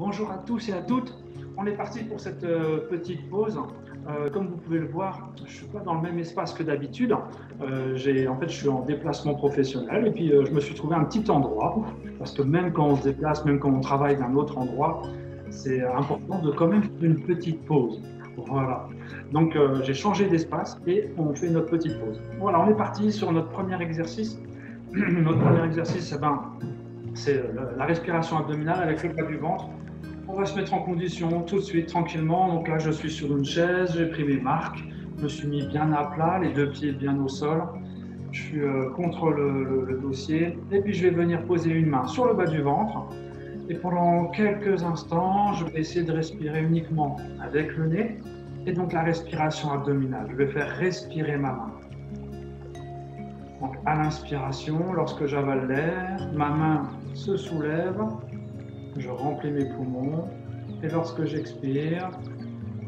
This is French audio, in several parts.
Bonjour à tous et à toutes. On est parti pour cette petite pause. Comme vous pouvez le voir, je ne suis pas dans le même espace que d'habitude. Je suis en déplacement professionnel et puis je me suis trouvé un petit endroit parce que même quand on se déplace, même quand on travaille d'un autre endroit, c'est important de quand même faire une petite pause. Voilà. Donc j'ai changé d'espace et on fait notre petite pause. Voilà, on est parti sur notre premier exercice. Notre premier exercice, c'est la respiration abdominale avec le bas du ventre. On va se mettre en condition tout de suite, tranquillement. Donc là, je suis sur une chaise, j'ai pris mes marques, je me suis mis bien à plat, les deux pieds bien au sol. Je suis contre le dossier. Et puis, je vais venir poser une main sur le bas du ventre. Et pendant quelques instants, je vais essayer de respirer uniquement avec le nez. Et donc, la respiration abdominale. Je vais faire respirer ma main. Donc, à l'inspiration, lorsque j'avale l'air, ma main se soulève, je remplis mes poumons, et lorsque j'expire,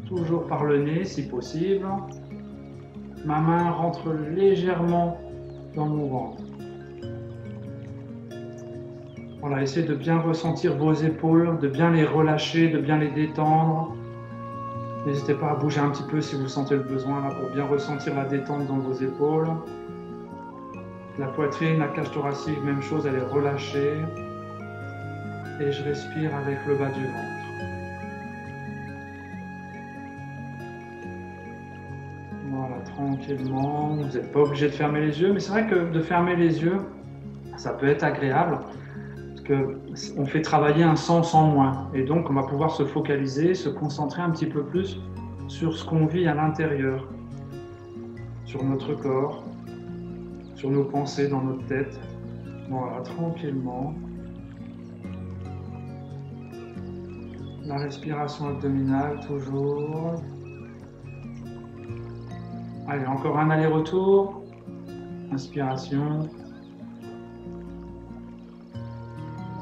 toujours par le nez si possible, ma main rentre légèrement dans mon ventre. Voilà, essayez de bien ressentir vos épaules, de bien les relâcher, de bien les détendre. N'hésitez pas à bouger un petit peu si vous sentez le besoin là, pour bien ressentir la détente dans vos épaules. La poitrine, la cage thoracique, même chose, elle est relâchée. Et je respire avec le bas du ventre. Voilà, tranquillement. Vous n'êtes pas obligé de fermer les yeux, mais c'est vrai que de fermer les yeux, ça peut être agréable, parce qu'on fait travailler un sens en moins. Et donc, on va pouvoir se focaliser, se concentrer un petit peu plus sur ce qu'on vit à l'intérieur, sur notre corps, sur nos pensées dans notre tête. Voilà, tranquillement. La respiration abdominale, toujours. Allez, encore un aller-retour. Inspiration.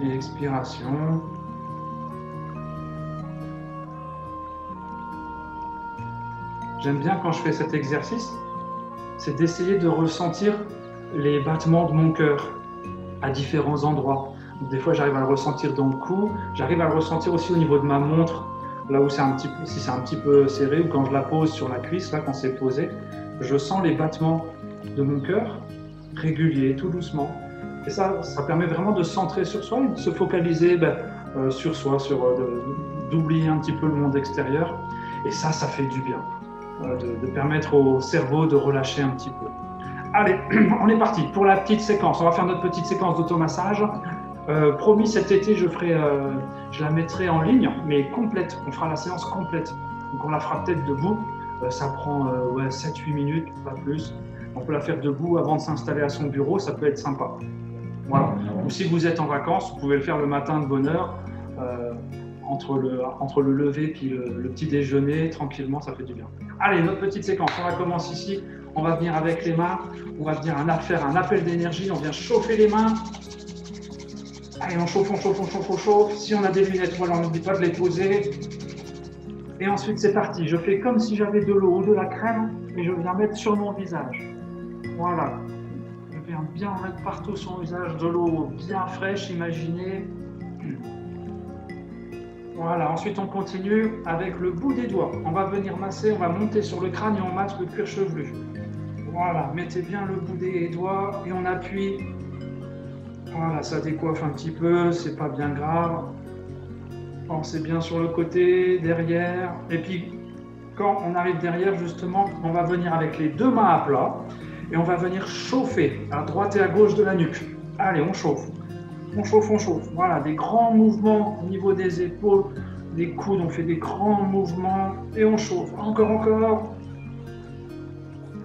Et expiration. J'aime bien quand je fais cet exercice, c'est d'essayer de ressentir les battements de mon cœur à différents endroits. Des fois, j'arrive à le ressentir dans le cou, j'arrive à le ressentir aussi au niveau de ma montre, là où si c'est un petit peu serré, ou quand je la pose sur la cuisse, là, quand c'est posé, je sens les battements de mon cœur réguliers, tout doucement. Et ça permet vraiment de se centrer sur soi, de se focaliser sur soi, d'oublier un petit peu le monde extérieur. Et ça fait du bien, de permettre au cerveau de relâcher un petit peu. Allez, on est parti pour la petite séquence. On va faire notre petite séquence d'automassage. Promis, cet été, je la mettrai en ligne, mais complète. On fera la séance complète. Donc, on la fera peut-être debout. Ça prend 7-8 minutes, pas plus. On peut la faire debout avant de s'installer à son bureau. Ça peut être sympa. Voilà. Ou si vous êtes en vacances, vous pouvez le faire le matin de bonne heure, entre le lever et le petit déjeuner, tranquillement, ça fait du bien. Allez, notre petite séquence. On va commencer ici. On va venir avec les mains. On va venir faire un appel d'énergie. On vient chauffer les mains. Allez, on chauffe, on chauffe, on chauffe, on chauffe. Si on a des lunettes, voilà, on n'oublie pas de les poser. Et ensuite, c'est parti. Je fais comme si j'avais de l'eau ou de la crème et je viens mettre sur mon visage. Voilà. Je viens bien mettre partout sur mon visage de l'eau bien fraîche, imaginez. Voilà. Ensuite, on continue avec le bout des doigts. On va venir masser, on va monter sur le crâne et on masse le cuir chevelu. Voilà. Mettez bien le bout des doigts et on appuie. Voilà, ça décoiffe un petit peu, c'est pas bien grave. Pensez bien sur le côté, derrière. Et puis, quand on arrive derrière, justement, on va venir avec les deux mains à plat et on va venir chauffer à droite et à gauche de la nuque. Allez, on chauffe. On chauffe, on chauffe. Voilà, des grands mouvements au niveau des épaules, des coudes, on fait des grands mouvements et on chauffe. Encore, encore.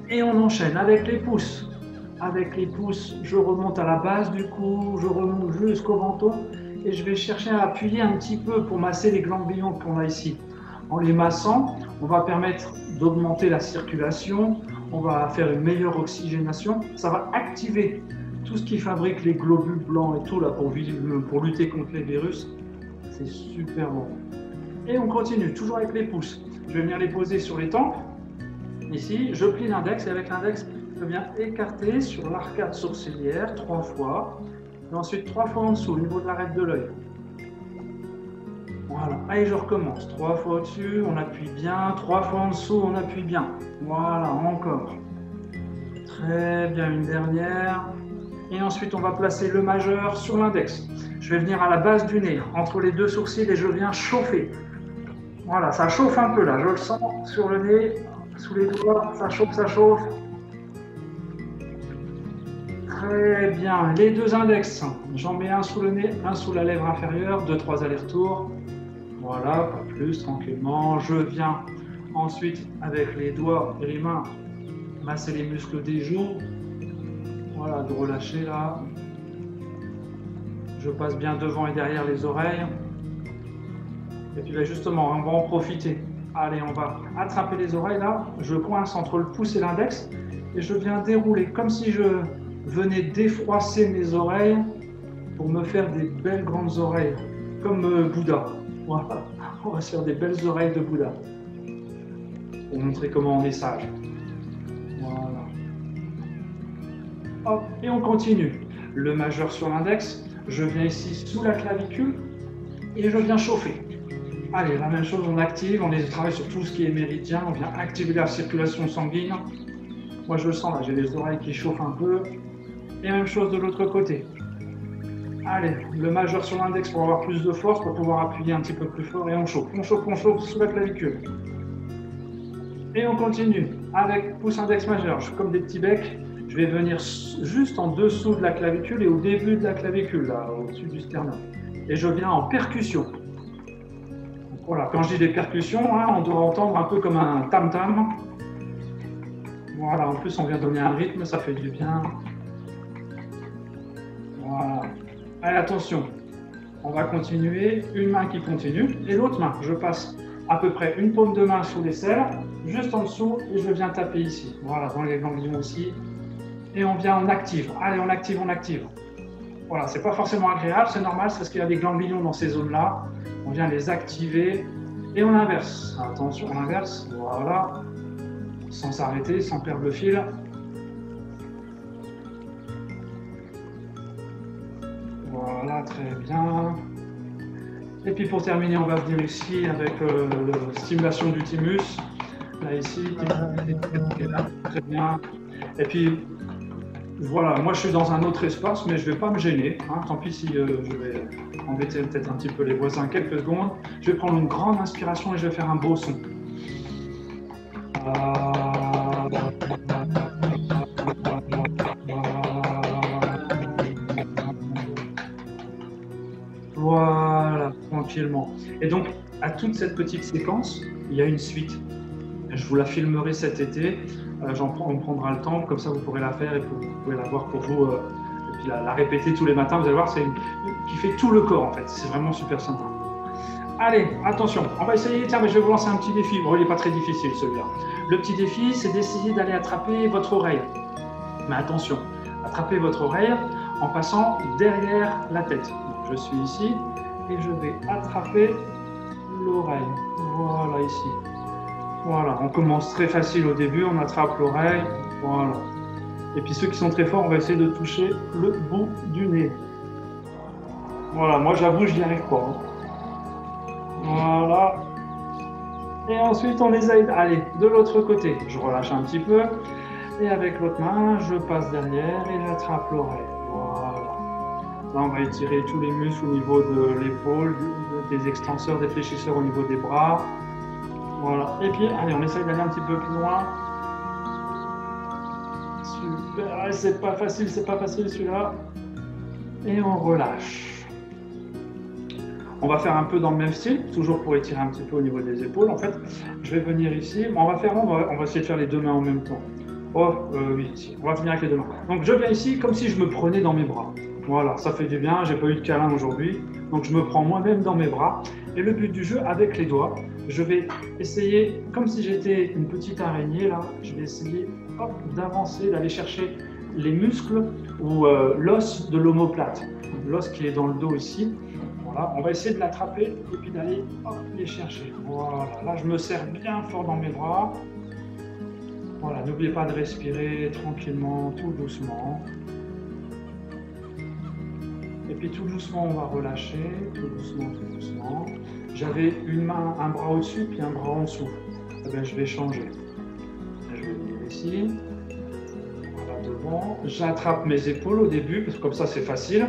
Et on enchaîne avec les pouces. Avec les pouces, je remonte à la base du cou, je remonte jusqu'au menton et je vais chercher à appuyer un petit peu pour masser les ganglions qu'on a ici. En les massant, on va permettre d'augmenter la circulation, on va faire une meilleure oxygénation, ça va activer tout ce qui fabrique les globules blancs et tout là pour lutter contre les virus. C'est super bon. Et on continue, toujours avec les pouces. Je vais venir les poser sur les tempes. Ici, je plie l'index et avec l'index, je viens écarter sur l'arcade sourcilière 3 fois. Et ensuite 3 fois en dessous, au niveau de l'arête de l'œil. Voilà, allez, je recommence. 3 fois au-dessus, on appuie bien. 3 fois en dessous, on appuie bien. Voilà, encore. Très bien, une dernière. Et ensuite, on va placer le majeur sur l'index. Je vais venir à la base du nez, entre les deux sourcils, et je viens chauffer. Voilà, ça chauffe un peu là, je le sens sur le nez, sous les doigts, ça chauffe, ça chauffe. Très bien, les deux index, j'en mets un sous le nez, un sous la lèvre inférieure, 2-3 allers-retours. Voilà, pas plus, tranquillement. Je viens ensuite, avec les doigts et les mains, masser les muscles des joues. Voilà, de relâcher là. Je passe bien devant et derrière les oreilles. Et puis là, justement, on va en profiter. Allez, on va attraper les oreilles là. Je coince entre le pouce et l'index. Et je viens dérouler comme si je venais défroisser mes oreilles pour me faire des belles grandes oreilles, comme Bouddha. Voilà, on va se faire des belles oreilles de Bouddha. Pour montrer comment on est sage. Voilà. Hop, et on continue. Le majeur sur l'index. Je viens ici sous la clavicule et je viens chauffer. Allez, la même chose, on active, on travaille sur tout ce qui est méridien, on vient activer la circulation sanguine. Moi, je le sens là, j'ai les oreilles qui chauffent un peu. Et même chose de l'autre côté. Allez, le majeur sur l'index pour avoir plus de force, pour pouvoir appuyer un petit peu plus fort et on chauffe. On chauffe, on chauffe sous la clavicule. Et on continue avec pouce index majeur, comme des petits becs. Je vais venir juste en dessous de la clavicule et au début de la clavicule, là, au-dessus du sternum. Et je viens en percussion. Donc, voilà, quand je dis des percussions, hein, on doit entendre un peu comme un tam-tam. Voilà, en plus on vient donner un rythme, ça fait du bien. Voilà. Allez, attention, on va continuer. Une main qui continue et l'autre main. Je passe à peu près une paume de main sous l'aisselle, juste en dessous, et je viens taper ici. Voilà, dans les ganglions aussi. Et on vient en active. Allez, on active, on active. Voilà, c'est pas forcément agréable, c'est normal, c'est parce qu'il y a des ganglions dans ces zones-là. On vient les activer et on inverse. Attention, on inverse. Voilà. Sans s'arrêter, sans perdre le fil. Voilà, très bien. Et puis pour terminer, on va venir ici avec la stimulation du thymus. Là, ici, très bien. Et puis, voilà, moi je suis dans un autre espace, mais je ne vais pas me gêner. Hein. Tant pis si je vais embêter peut-être un petit peu les voisins quelques secondes. Je vais prendre une grande inspiration et je vais faire un beau son. Voilà, tranquillement. Et donc, à toute cette petite séquence, il y a une suite. Je vous la filmerai cet été. On prendra le temps, comme ça vous pourrez la faire et vous pouvez la voir pour vous. Et puis la répéter tous les matins. Vous allez voir, c'est qui fait tout le corps en fait. C'est vraiment super sympa. Allez, attention, on va essayer. Tiens, mais je vais vous lancer un petit défi. Bon, il n'est pas très difficile celui-là. Le petit défi, c'est d'essayer d'aller attraper votre oreille. Mais attention, attrapez votre oreille en passant derrière la tête. Donc, je suis ici et je vais attraper l'oreille. Voilà, ici. Voilà, on commence très facile au début, on attrape l'oreille. Voilà. Et puis ceux qui sont très forts, on va essayer de toucher le bout du nez. Voilà, moi j'avoue, je n'y arrive pas. Voilà. Et ensuite, on essaye. Allez, de l'autre côté, je relâche un petit peu. Et avec l'autre main, je passe derrière et j'attrape l'oreille. Voilà. Là, on va étirer tous les muscles au niveau de l'épaule, des extenseurs, des fléchisseurs au niveau des bras. Voilà. Et puis, allez, on essaye d'aller un petit peu plus loin. Super. C'est pas facile celui-là. Et on relâche. On va faire un peu dans le même style, toujours pour étirer un petit peu au niveau des épaules. En fait, je vais venir ici. On va essayer de faire les deux mains en même temps. Oh, oui, ici. On va finir avec les deux mains. Donc, je viens ici comme si je me prenais dans mes bras. Voilà, ça fait du bien. J'ai pas eu de câlin aujourd'hui. Donc, je me prends moi-même dans mes bras. Et le but du jeu, avec les doigts, je vais essayer, comme si j'étais une petite araignée, là, je vais essayer d'avancer, d'aller chercher les muscles ou l'os de l'omoplate. L'os qui est dans le dos ici. Voilà, on va essayer de l'attraper et puis d'aller les chercher. Voilà, là je me serre bien fort dans mes bras. Voilà, n'oubliez pas de respirer tranquillement, tout doucement. Et puis tout doucement, on va relâcher, tout doucement, tout doucement. j'avais une main, un bras au-dessus, puis un bras en dessous. Eh bien, je vais changer. Je vais venir ici. Voilà, devant. J'attrape mes épaules au début, parce que comme ça, c'est facile.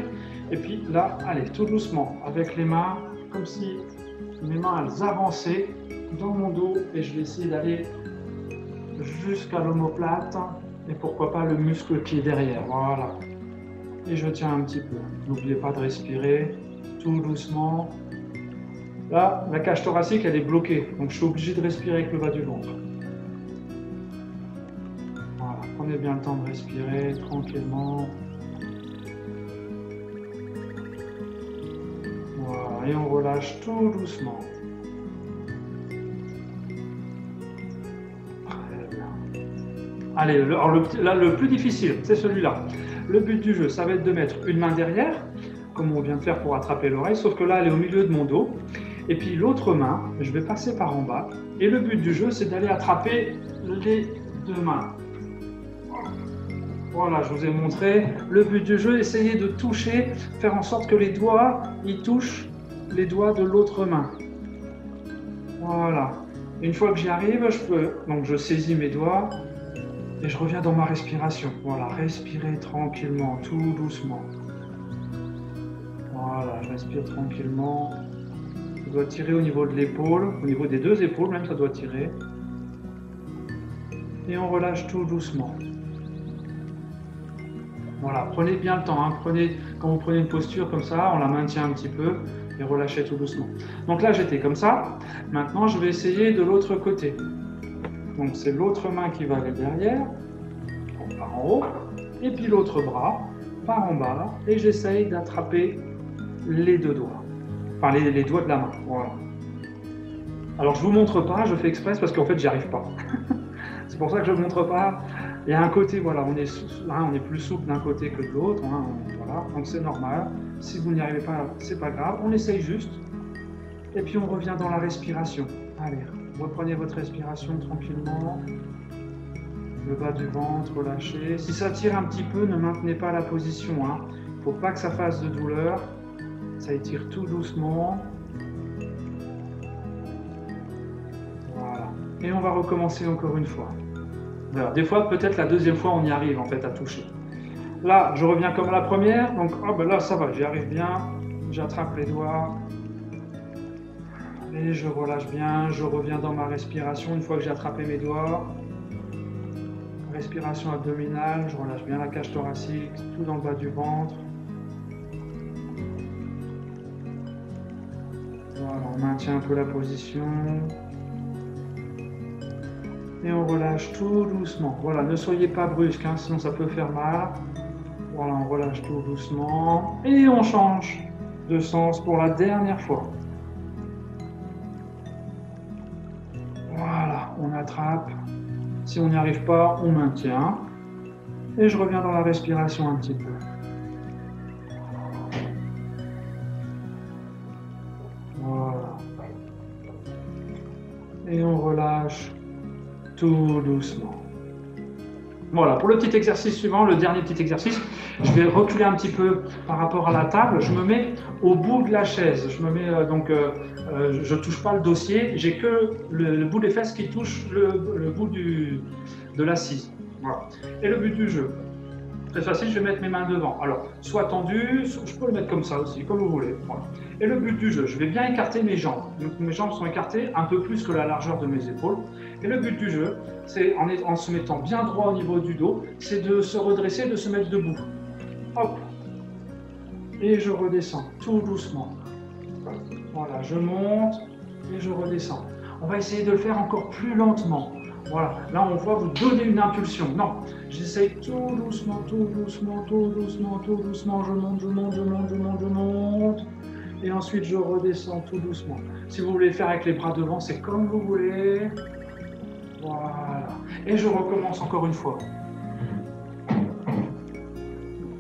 Et puis là, allez, tout doucement, avec les mains, comme si mes mains, elles avançaient dans mon dos. Et je vais essayer d'aller jusqu'à l'omoplate. Et pourquoi pas le muscle qui est derrière. Voilà. Et je tiens un petit peu. N'oubliez pas de respirer, tout doucement. Là, la cage thoracique, elle est bloquée. Donc, je suis obligé de respirer avec le bas du ventre. Voilà. Prenez bien le temps de respirer tranquillement. Voilà. Et on relâche tout doucement. Très bien. Allez, alors le plus difficile, c'est celui-là. Le but du jeu, ça va être de mettre une main derrière, comme on vient de faire pour attraper l'oreille, sauf que là, elle est au milieu de mon dos. Et puis l'autre main, je vais passer par en bas. Et le but du jeu, c'est d'aller attraper les deux mains. Voilà, je vous ai montré. Le but du jeu, essayez de toucher, faire en sorte que les doigts, ils touchent les doigts de l'autre main. Voilà. Une fois que j'y arrive, je saisis mes doigts et je reviens dans ma respiration. Voilà, respirez tranquillement, tout doucement. Voilà, je respire tranquillement. Ça doit tirer au niveau de l'épaule, au niveau des deux épaules même, ça doit tirer. Et on relâche tout doucement. Voilà, prenez bien le temps. Hein. Quand vous prenez une posture comme ça, on la maintient un petit peu et relâchez tout doucement. Donc là, j'étais comme ça. Maintenant, je vais essayer de l'autre côté. Donc c'est l'autre main qui va aller derrière, par en haut, et puis l'autre bras par en bas, et j'essaye d'attraper les deux doigts. Enfin, les doigts de la main. Voilà. Alors, je ne vous montre pas, je fais exprès parce qu'en fait, j'y arrive pas. C'est pour ça que je ne montre pas. Il y a un côté, voilà, on est plus souple d'un côté que de l'autre. Hein, voilà, donc c'est normal. Si vous n'y arrivez pas, c'est pas grave. On essaye juste. Et puis, on revient dans la respiration. Allez, reprenez votre respiration tranquillement. Le bas du ventre, relâchez. Si ça tire un petit peu, ne maintenez pas la position. Il ne faut pas que ça fasse de douleur. Ça étire tout doucement. Voilà. Et on va recommencer encore une fois. Alors, des fois, peut-être la deuxième fois, on y arrive en fait à toucher. Là, je reviens comme la première. Donc, là, ça va, j'y arrive bien. J'attrape les doigts. Et je relâche bien. Je reviens dans ma respiration une fois que j'ai attrapé mes doigts. Respiration abdominale. Je relâche bien la cage thoracique, tout dans le bas du ventre. Voilà, on maintient un peu la position. Et on relâche tout doucement. Voilà, ne soyez pas brusque, hein, sinon ça peut faire mal. Voilà, on relâche tout doucement. Et on change de sens pour la dernière fois. Voilà, on attrape. Si on n'y arrive pas, on maintient. Et je reviens dans la respiration un petit peu. Voilà. Et on relâche tout doucement. Voilà, pour le petit exercice suivant, le dernier petit exercice, je vais reculer un petit peu par rapport à la table. Je me mets au bout de la chaise. Je me mets je touche pas le dossier. J'ai que le bout des fesses qui touche le bout de l'assise. Voilà. Et le but du jeu, très facile, je vais mettre mes mains devant. Alors, soit tendues, je peux le mettre comme ça aussi, comme vous voulez. Voilà. Et le but du jeu, je vais bien écarter mes jambes. Donc, mes jambes sont écartées un peu plus que la largeur de mes épaules. Et le but du jeu, c'est en se mettant bien droit au niveau du dos, c'est de se redresser, de se mettre debout. Hop. Et je redescends, tout doucement. Voilà, je monte et je redescends. On va essayer de le faire encore plus lentement. Voilà, là on voit vous donner une impulsion. Non, j'essaye tout doucement, tout doucement, tout doucement, tout doucement. Je monte, je monte, je monte, je monte, je monte. Et ensuite je redescends tout doucement. Si vous voulez le faire avec les bras devant, c'est comme vous voulez. Voilà. Et je recommence encore une fois.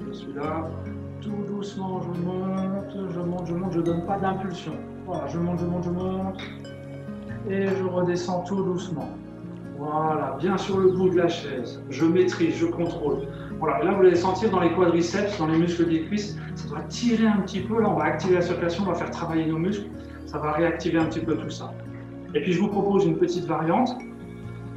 Je suis là. Tout doucement, je monte, je monte, je monte. Je ne donne pas d'impulsion. Voilà, je monte, je monte, je monte. Et je redescends tout doucement. Voilà, bien sur le bout de la chaise. Je maîtrise, je contrôle. Voilà, et là vous allez sentir dans les quadriceps, dans les muscles des cuisses, ça doit tirer un petit peu. Là, on va activer la circulation, on va faire travailler nos muscles. Ça va réactiver un petit peu tout ça. Et puis je vous propose une petite variante.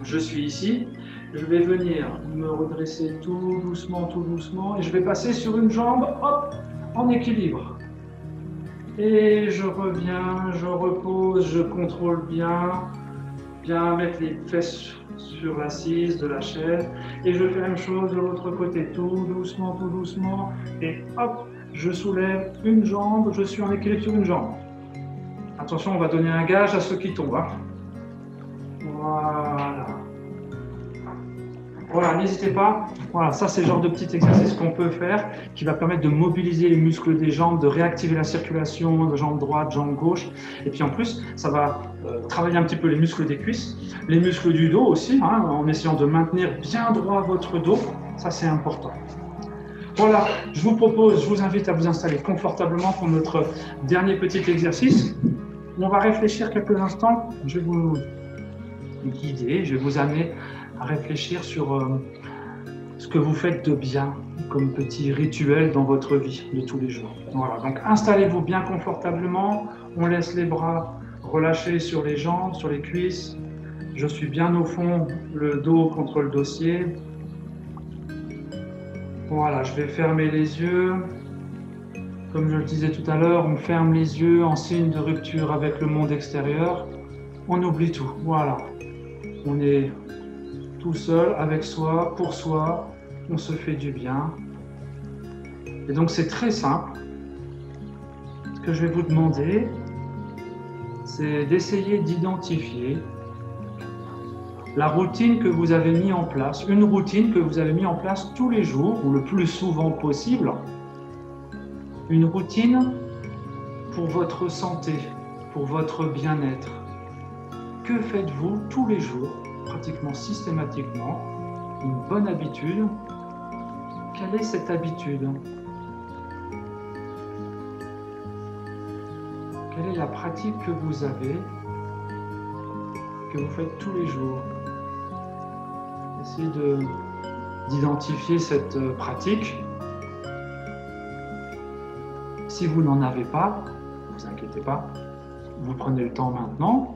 Je suis ici, je vais venir me redresser tout doucement, et je vais passer sur une jambe, hop, en équilibre. Et je reviens, je repose, je contrôle bien mettre les fesses sur l'assise de la chaise, et je fais la même chose de l'autre côté, tout doucement, et hop, je soulève une jambe, je suis en équilibre sur une jambe. Attention, on va donner un gage à ceux qui tombent. Hein. Voilà, n'hésitez pas. Voilà, ça c'est le genre de petit exercice qu'on peut faire qui va permettre de mobiliser les muscles des jambes, de réactiver la circulation de jambe droite, jambe gauche. Et puis en plus, ça va travailler un petit peu les muscles des cuisses, les muscles du dos aussi, hein, en essayant de maintenir bien droit votre dos. Ça c'est important. Voilà, je vous invite à vous installer confortablement pour notre dernier petit exercice. On va réfléchir quelques instants. Je vais vous guider, je vais vous amener à réfléchir sur ce que vous faites de bien comme petit rituel dans votre vie de tous les jours. Voilà, donc installez-vous bien confortablement, on laisse les bras relâchés sur les jambes, sur les cuisses. Je suis bien au fond, le dos contre le dossier. Voilà, je vais fermer les yeux. Comme je le disais tout à l'heure, on ferme les yeux en signe de rupture avec le monde extérieur. On oublie tout, voilà. On est tout seul, avec soi, pour soi, on se fait du bien. Et donc c'est très simple. Ce que je vais vous demander, c'est d'essayer d'identifier la routine que vous avez mis en place, une routine que vous avez mis en place tous les jours, ou le plus souvent possible, une routine pour votre santé, pour votre bien-être. Que faites-vous tous les jours, pratiquement systématiquement, une bonne habitude? Quelle est cette habitude? Quelle est la pratique que vous avez, que vous faites tous les jours? Essayez d'identifier cette pratique. Si vous n'en avez pas, ne vous inquiétez pas, vous prenez le temps maintenant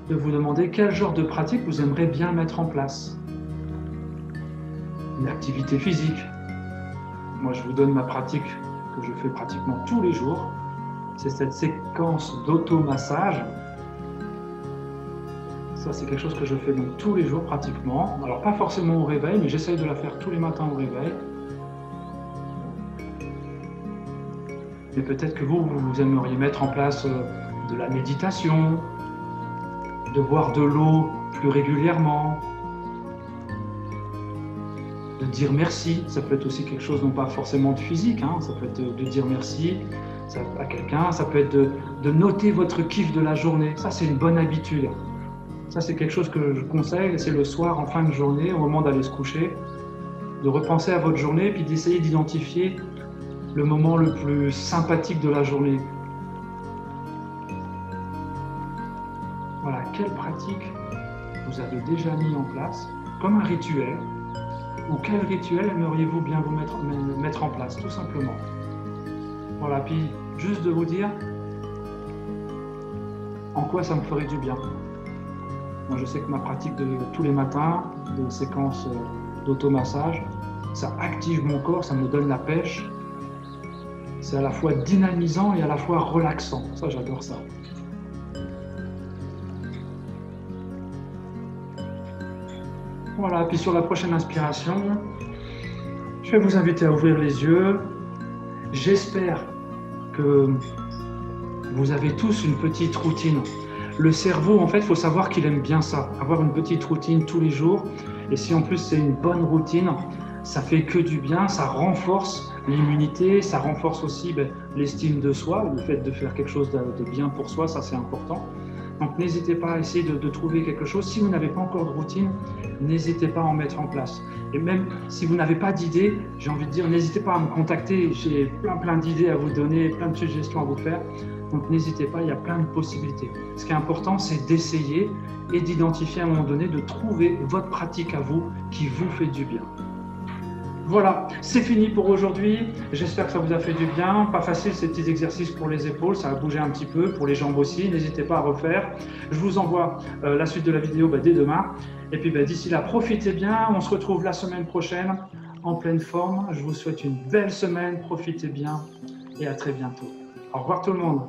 de vous demander quel genre de pratique vous aimeriez bien mettre en place. Une activité physique. Moi, je vous donne ma pratique que je fais pratiquement tous les jours. C'est cette séquence d'automassage. Ça, c'est quelque chose que je fais donc tous les jours pratiquement. Alors, pas forcément au réveil, mais j'essaye de la faire tous les matins au réveil. Mais peut-être que vous aimeriez mettre en place de la méditation, de boire de l'eau plus régulièrement, de dire merci. Ça peut être aussi quelque chose, non pas forcément de physique, hein. Ça peut être de dire merci à quelqu'un, ça peut être de noter votre kiff de la journée. Ça, c'est une bonne habitude. Ça, c'est quelque chose que je conseille, c'est le soir, en fin de journée, au moment d'aller se coucher, de repenser à votre journée, puis d'essayer d'identifier le moment le plus sympathique de la journée. Voilà, quelle pratique vous avez déjà mis en place comme un rituel, ou quel rituel aimeriez-vous bien vous mettre en place, tout simplement. Voilà, puis juste de vous dire en quoi ça me ferait du bien. Moi, je sais que ma pratique de tous les matins, de séquence d'automassage, ça active mon corps, ça me donne la pêche. C'est à la fois dynamisant et à la fois relaxant. Ça, j'adore ça. Voilà, puis sur la prochaine inspiration, je vais vous inviter à ouvrir les yeux. J'espère que vous avez tous une petite routine. Le cerveau, en fait, il faut savoir qu'il aime bien ça, avoir une petite routine tous les jours. Et si en plus c'est une bonne routine, ça fait que du bien, ça renforce l'immunité, ça renforce aussi l'estime de soi, le fait de faire quelque chose de bien pour soi, ça c'est important. Donc n'hésitez pas à essayer de trouver quelque chose. Si vous n'avez pas encore de routine, n'hésitez pas à en mettre en place. Et même si vous n'avez pas d'idées, j'ai envie de dire, n'hésitez pas à me contacter. J'ai plein d'idées à vous donner, plein de suggestions à vous faire. Donc n'hésitez pas, il y a plein de possibilités. Ce qui est important, c'est d'essayer et d'identifier à un moment donné, de trouver votre pratique à vous qui vous fait du bien. Voilà, c'est fini pour aujourd'hui. J'espère que ça vous a fait du bien. Pas facile ces petits exercices pour les épaules, ça a bougé un petit peu, pour les jambes aussi. N'hésitez pas à refaire. Je vous envoie la suite de la vidéo dès demain. Et puis d'ici là, profitez bien. On se retrouve la semaine prochaine en pleine forme. Je vous souhaite une belle semaine. Profitez bien et à très bientôt. Au revoir tout le monde.